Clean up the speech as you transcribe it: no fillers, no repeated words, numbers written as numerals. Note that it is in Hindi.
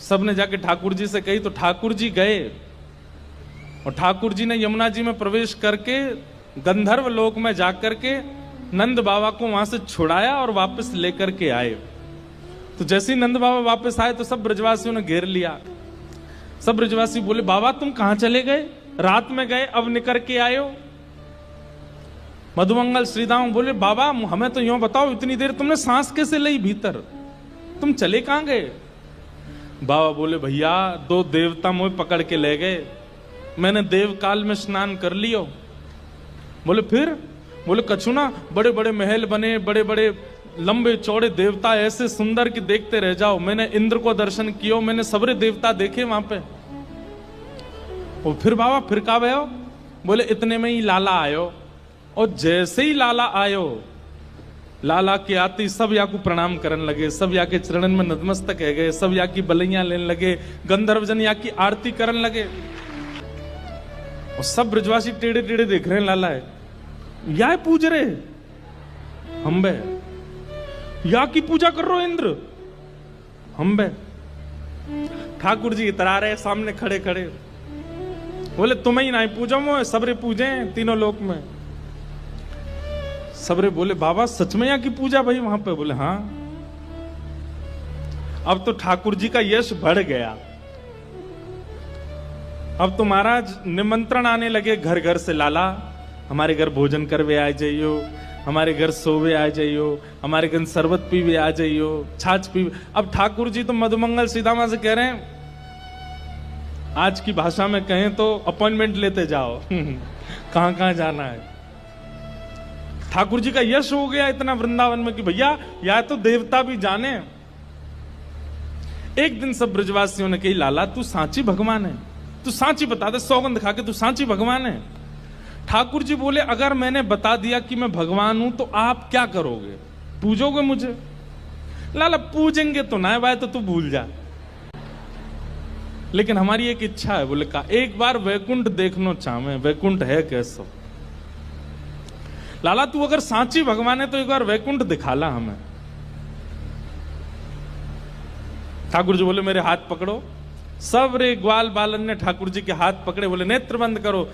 सबने जाके ठाकुर जी से कही, तो ठाकुर जी गए और ठाकुर जी ने यमुना जी में प्रवेश करके गंधर्व लोक में जाकर के नंद बाबा को वहां से छुड़ाया और वापस लेकर के आए। तो जैसे ही नंद बाबा वापस आए तो सब ब्रजवासियों ने घेर लिया। सब ब्रजवासी बोले, बाबा तुम कहां चले गए, रात में गए अब निकल के आए हो। मधुमंगल श्रीदाम बोले, बाबा हमें तो यूं बताओ, इतनी देर तुमने सांस कैसे ली भीतर, तुम चले कहां गए। बाबा बोले, भैया 2 देवता मुझे पकड़ के ले गए, मैंने देव काल में स्नान कर लियो। बोले फिर? बोले कछु ना, बड़े बड़े महल बने, बड़े बड़े लंबे चौड़े देवता ऐसे सुंदर कि देखते रह जाओ। मैंने इंद्र को दर्शन किया, मैंने सबरे देवता देखे वहां पे। और फिर बाबा फिर का भयो? बोले इतने में ही लाला आयो, और जैसे ही लाला आयो, लाला के आते सब या को प्रणाम करने लगे, सब या के चरणन में नतमस्तक है गए, सब या की बलैया लेने लगे, गंधर्वजन या की आरती करने लगे। और सब ब्रजवासी टेढ़े टेढ़े देख रहे हैं, लाला है या पूज रहे हम बे, या की पूजा कर रहे हो इंद्र हम बे। ठाकुर जी इतरा रहे सामने खड़े खड़े, बोले तुम्हें ही ना पूजो मोए, सबरे पूजे तीनों लोक में। सबरे बोले, बाबा सच में यहाँ की पूजा भाई वहां पे? बोले हाँ। अब तो ठाकुर जी का यश बढ़ गया। अब तो महाराज निमंत्रण आने लगे घर घर से, लाला हमारे घर भोजन करवे आ जाइयो, हमारे घर सोवे आ जाइयो, हमारे घर शरबत पीवे आ जाइयो, छाछ पीवे। अब ठाकुर जी तो मधुमंगल सीधामा से कह रहे हैं, आज की भाषा में कहें तो अपॉइंटमेंट लेते जाओ कहां कहां जाना है। ठाकुर जी का यश हो गया इतना वृंदावन में कि भैया या तो देवता भी जाने। एक दिन सब ब्रजवासियों ने कही, लाला तू सांची भगवान है, तू सांची बता दे, सौगंध खा के तू सांची भगवान है। ठाकुर जी बोले, अगर मैंने बता दिया कि मैं भगवान हूं तो आप क्या करोगे, पूजोगे मुझे? लाला पूजेंगे तो ना भाई, तो तू भूल जा, लेकिन हमारी एक इच्छा है। बोले का एक बार वैकुंठ देखना चाहे, वैकुंठ है कैसो? लाला तू अगर सांची भगवान है तो एक बार वैकुंठ दिखाला हमें। ठाकुर जी बोले, मेरे हाथ पकड़ो। सब रे ग्वाल बालन ने ठाकुर जी के हाथ पकड़े, बोले नेत्र बंद करो।